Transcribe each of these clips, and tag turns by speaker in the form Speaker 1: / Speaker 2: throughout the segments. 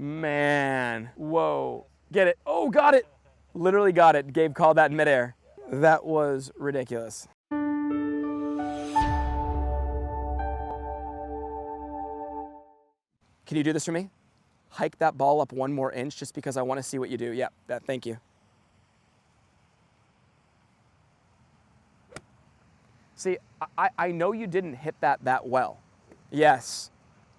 Speaker 1: Man, whoa. Get it. Oh, got it. Literally got it. Gabe called that in midair. That was ridiculous. Can you do this for me? Hike that ball up 1 more inch just because I want to see what you do. Yep, thank you. See, I know you didn't hit that well. Yes.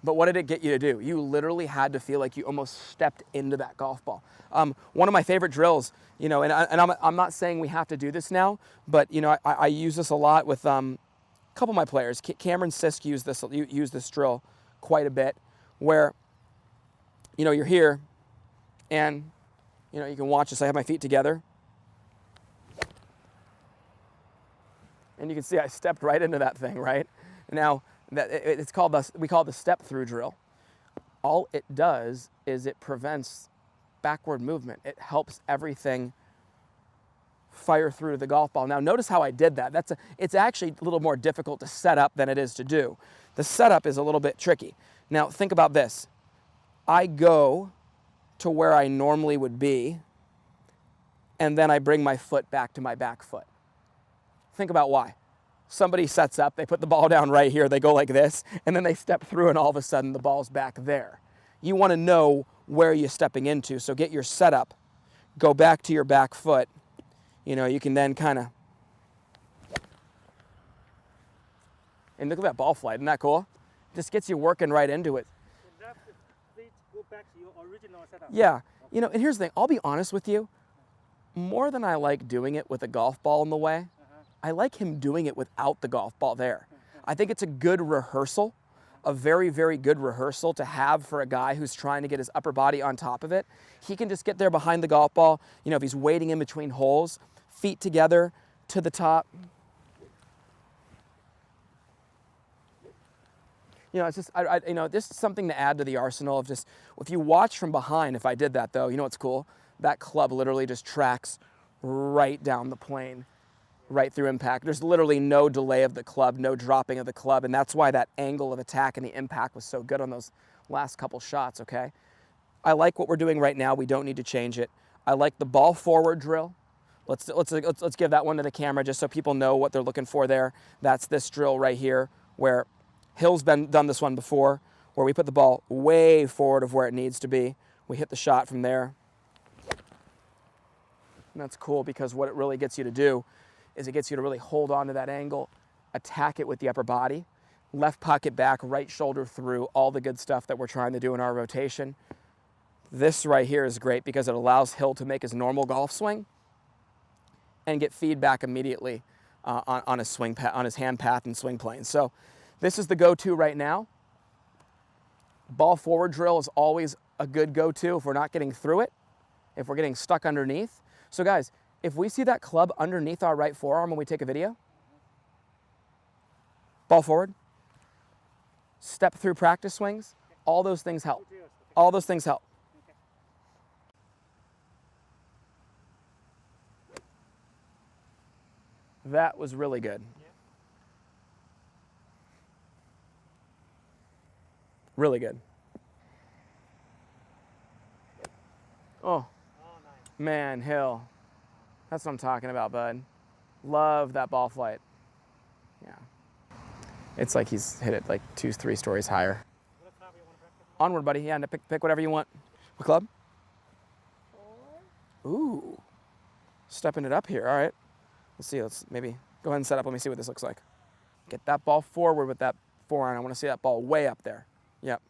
Speaker 1: But what did it get you to do? You literally had to feel like you almost stepped into that golf ball. One of my favorite drills, you know, and I'm not saying we have to do this now, but, you know, I use this a lot with a couple of my players. Cameron Sisk used this drill quite a bit where, you know, you're here and, you know, you can watch this. I have my feet together. And you can see I stepped right into that thing, right? Now, we call it the step through drill. All it does is it prevents backward movement. It helps everything fire through the golf ball. Now notice how I did that. It's actually a little more difficult to set up than it is to do. The setup is a little bit tricky. Now think about this. I go to where I normally would be, and then I bring my foot back to my back foot. Think about why. Somebody sets up, they put the ball down right here, they go like this, and then they step through and all of a sudden the ball's back there. You want to know where you're stepping into, so get your setup, go back to your back foot. You know, you can then kind of, and look at that ball flight, isn't that cool? Just gets you working right into it.
Speaker 2: Go back to your original setup.
Speaker 1: Yeah, you know, and here's the thing, I'll be honest with you, more than I like doing it with a golf ball in the way, I like him doing it without the golf ball there. I think it's a good rehearsal, a very, very good rehearsal to have for a guy who's trying to get his upper body on top of it. He can just get there behind the golf ball, you know, if he's waiting in between holes, feet together to the top. You know, it's just, you know, this is something to add to the arsenal of just, if you watch from behind, if I did that though, you know what's cool? That club literally just tracks right down the plane, right through impact. There's literally no delay of the club, no dropping of the club, and that's why that angle of attack and the impact was so good on those last couple shots, okay? I like what we're doing right now. We don't need to change it. I like the ball forward drill. Let's give that one to the camera just so people know what they're looking for there. That's this drill right here where Hill's done this one before, where we put the ball way forward of where it needs to be. We hit the shot from there. And that's cool because what it really gets you to do is it gets you to really hold on to that angle, attack it with the upper body, left pocket back, right shoulder through, all the good stuff that we're trying to do in our rotation. This right here is great because it allows Hill to make his normal golf swing and get feedback immediately on his swing on his hand path and swing plane. So this is the go-to right now. Ball forward drill is always a good go-to if we're not getting through it, if we're getting stuck underneath. So guys, if we see that club underneath our right forearm when we take a video, ball forward, step through practice swings, all those things help. All those things help. That was really good. Really good. Oh, man, Hill. That's what I'm talking about, bud. Love that ball flight. Yeah. It's like he's hit it like 2-3 stories higher. Onward, buddy. Yeah, pick whatever you want. What club? Ooh. Stepping it up here. All right. Let's see. Let's maybe go ahead and set up. Let me see what this looks like. Get that ball forward with that forearm. I want to see that ball way up there. Yep.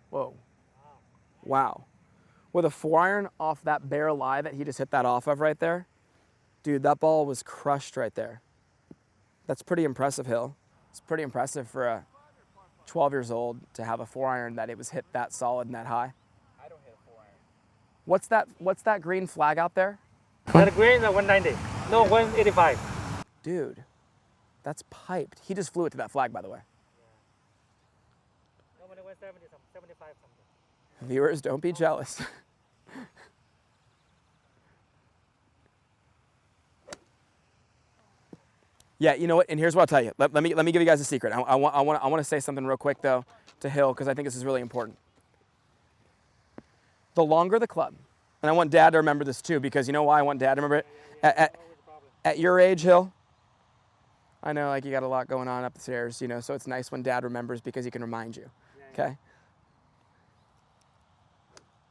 Speaker 1: Whoa. Wow. With a 4-iron off that bare lie that he just hit that off of right there, dude, that ball was crushed right there. That's pretty impressive, Hill. It's pretty impressive for a 12 years old to have a 4-iron that it was hit that solid and that high.
Speaker 2: I don't hit a 4-iron.
Speaker 1: What's that green flag out there?
Speaker 2: That green is 190. No, 185.
Speaker 1: Dude, that's piped. He just flew it to that flag, by the way.
Speaker 2: Normally 170, 75 something.
Speaker 1: Viewers, don't be jealous. Yeah, you know what? And here's what I'll tell you. Let me give you guys a secret. I want to say something real quick though to Hill because I think this is really important. The longer the club, and I want Dad to remember this too because you know why I want Dad to remember it. At your age, Hill, I know like you got a lot going on up the stairs, you know, so it's nice when Dad remembers because he can remind you. Okay.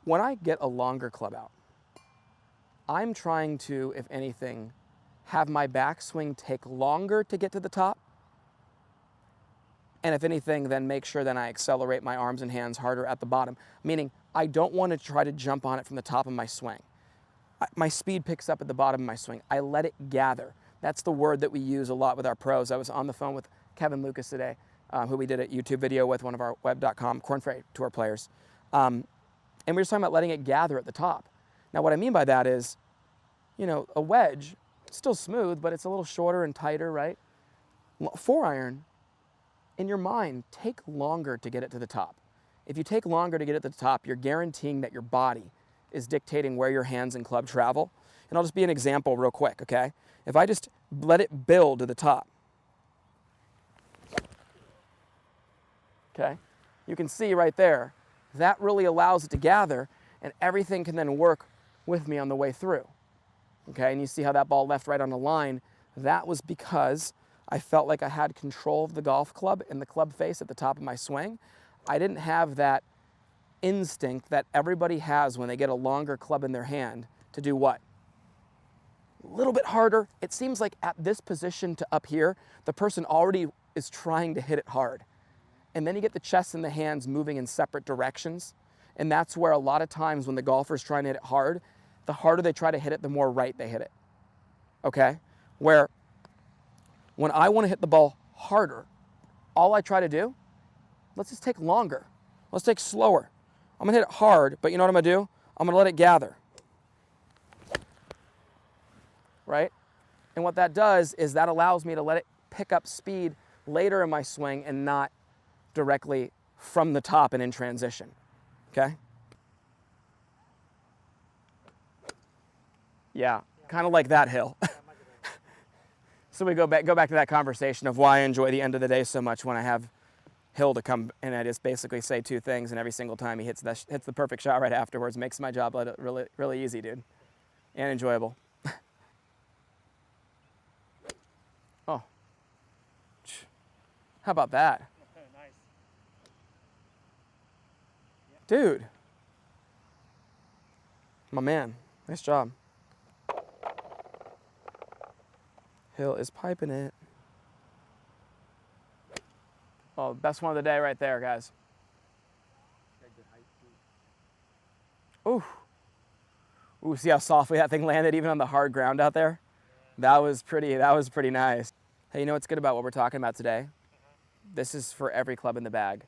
Speaker 1: When I get a longer club out, I'm trying to, if anything, have my backswing take longer to get to the top. And if anything, then make sure that I accelerate my arms and hands harder at the bottom. Meaning, I don't want to try to jump on it from the top of my swing. My speed picks up at the bottom of my swing. I let it gather. That's the word that we use a lot with our pros. I was on the phone with Kevin Lucas today, who we did a YouTube video with, one of our web.com Corn Ferry Tour players. And we were talking about letting it gather at the top. Now, what I mean by that is, you know, a wedge, it's still smooth, but it's a little shorter and tighter, right? 4-iron, in your mind, take longer to get it to the top. If you take longer to get it to the top, you're guaranteeing that your body is dictating where your hands and club travel. And I'll just be an example real quick, okay? If I just let it build to the top, okay? You can see right there, that really allows it to gather and everything can then work with me on the way through. Okay, and you see how that ball left right on the line. That was because I felt like I had control of the golf club and the club face at the top of my swing. I didn't have that instinct that everybody has when they get a longer club in their hand to do what? A little bit harder. It seems like at this position to up here, the person already is trying to hit it hard. And then you get the chest and the hands moving in separate directions. And that's where a lot of times when the golfer's trying to hit it hard, the harder they try to hit it, the more right they hit it. Okay? Where when I want to hit the ball harder, all I try to do, let's just take longer. Let's take slower. I'm going to hit it hard, but you know what I'm going to do? I'm going to let it gather. Right? And what that does is that allows me to let it pick up speed later in my swing and not directly from the top and in transition. Okay? Yeah, kind of like that, Hill. So we go back to that conversation of why I enjoy the end of the day so much when I have Hill to come and I just basically say two things, and every single time he hits the perfect shot right afterwards. Makes my job really, really easy, dude, and enjoyable. Oh, how about that?
Speaker 2: Nice.
Speaker 1: Dude, my man, nice job. Hill is piping it. Oh, best one of the day right there, guys. Ooh. Ooh, see how softly that thing landed even on the hard ground out there? That was pretty nice. Hey, you know what's good about what we're talking about today? This is for every club in the bag.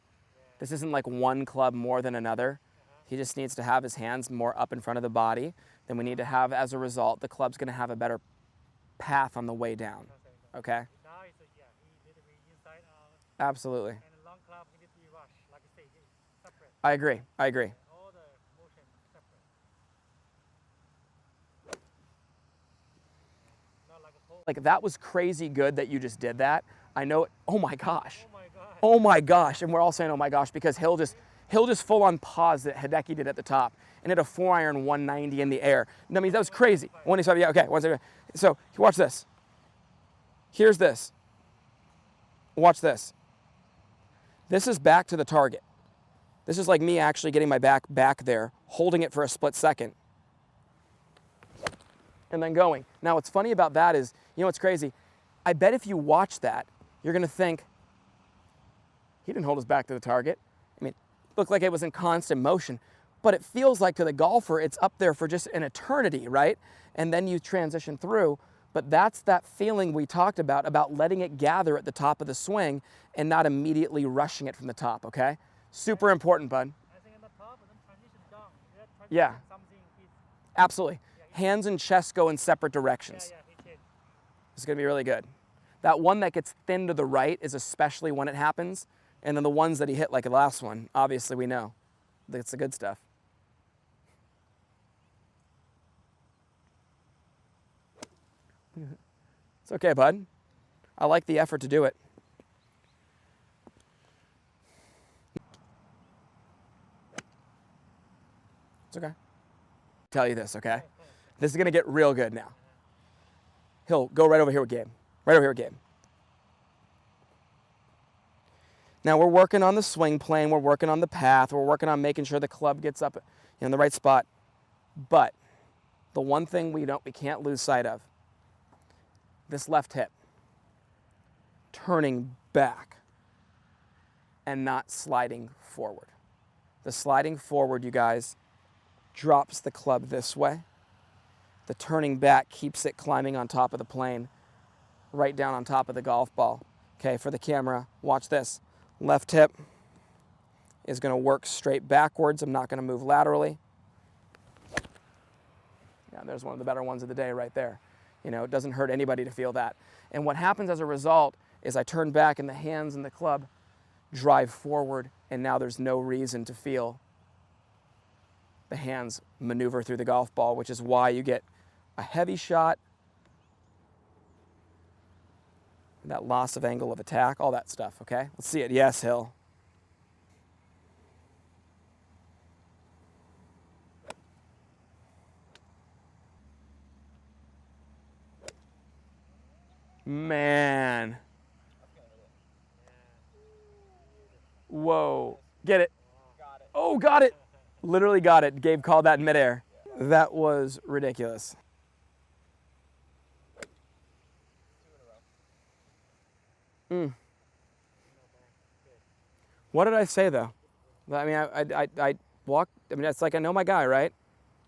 Speaker 1: This isn't like one club more than another. He just needs to have his hands more up in front of the body than we need to have. As a result, the club's gonna have a better path on the way down, okay?
Speaker 2: Now it's he need to be inside out.
Speaker 1: Absolutely.
Speaker 2: And a long club, he need to be rushed, like I say, it's separate.
Speaker 1: I agree.
Speaker 2: All the motion separate. Not like a pole.
Speaker 1: Like that was crazy good that you just did that. I know, oh my gosh.
Speaker 2: Oh my God.
Speaker 1: Oh my gosh, and we're all saying oh my gosh because Hill just full on pause that Hideki did at the top and hit a 4-iron 190 in the air. I mean, that was crazy. 185, yeah, okay. 185. So watch this. Here's this. Watch this. This is back to the target. This is like me actually getting my back there, holding it for a split second, and then going. Now what's funny about that is, you know what's crazy? I bet if you watch that, you're gonna think, he didn't hold his back to the target. I mean, it looked like it was in constant motion, but it feels like to the golfer, it's up there for just an eternity, right? And then you transition through, but that's that feeling we talked about letting it gather at the top of the swing and not immediately rushing it from the top, okay? Super important, bud.
Speaker 2: I think in the top and then transition down.
Speaker 1: Yeah.
Speaker 2: Something is,
Speaker 1: Absolutely. Hands and chest go in separate directions.
Speaker 2: he did.
Speaker 1: It's gonna be really good. That one that gets thin to the right is especially when it happens. And then the ones that he hit, like the last one, obviously we know. That's the good stuff. It's okay, bud. I like the effort to do it. It's okay. Tell you this, okay? This is gonna get real good now. He'll go right over here with Gabe. Right over here with Gabe. Now we're working on the swing plane, we're working on the path, we're working on making sure the club gets up in the right spot. But the one thing we can't lose sight of, this left hip, turning back and not sliding forward. The sliding forward, you guys, drops the club this way. The turning back keeps it climbing on top of the plane, right down on top of the golf ball. Okay, for the camera, watch this. Left hip is gonna work straight backwards. I'm not gonna move laterally. Yeah, there's one of the better ones of the day right there. You know, it doesn't hurt anybody to feel that. And what happens as a result is I turn back and the hands and the club drive forward, and now there's no reason to feel the hands maneuver through the golf ball, which is why you get a heavy shot, that loss of angle of attack, all that stuff, okay? Let's see it. Yes, Hill. Man. Whoa. Get it. Oh, got it. Literally got it. Gabe called that in midair. That was ridiculous. What did I say though? I mean, I walked, I mean, it's like I know my guy, right?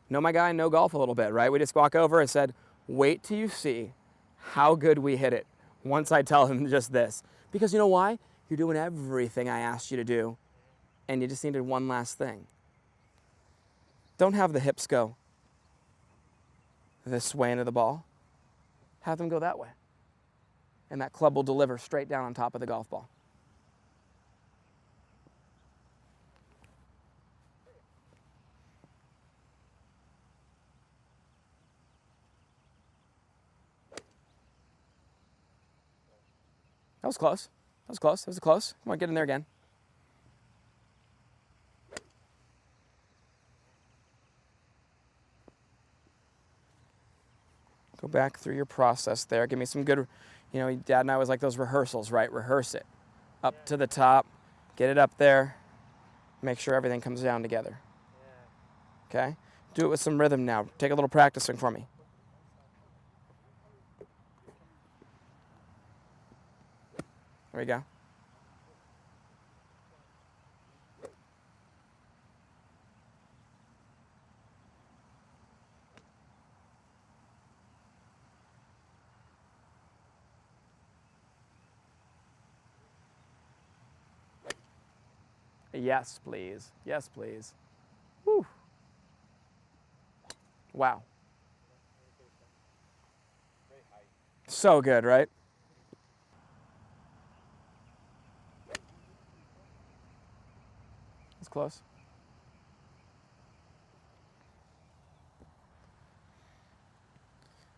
Speaker 1: Know my guy, know golf a little bit, right? We just walk over and said, wait till you see how good we hit it once I tell him just this. Because you know why? You're doing everything I asked you to do, and you just needed one last thing. Don't have the hips go this way into the ball. Have them go that way. And that club will deliver straight down on top of the golf ball. That was close. That was close. That was close. Come on, get in there again. Go back through your process there. Give me some good, you know, Dad and I was like those rehearsals, right? Rehearse it. Up to the top, get it up there, make sure everything comes down together. Okay? Do it with some rhythm now. Take a little practicing for me. There we go. Yes, please. Yes, please. Woo. Wow. So good, right? It's close.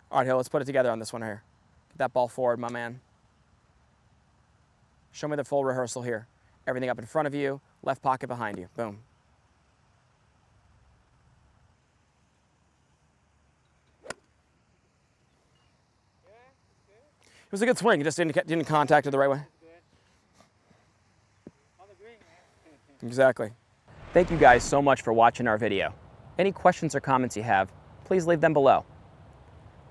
Speaker 1: All right, Hill, let's put it together on this one here. Get that ball forward, my man. Show me the full rehearsal here. Everything up in front of you, left pocket behind you. Boom. It was a good swing. It just didn't contact it the right way. Exactly. Thank you guys so much for watching our video. Any questions or comments you have, please leave them below.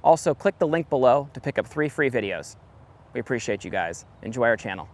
Speaker 1: Also, click the link below to pick up 3 free videos. We appreciate you guys. Enjoy our channel.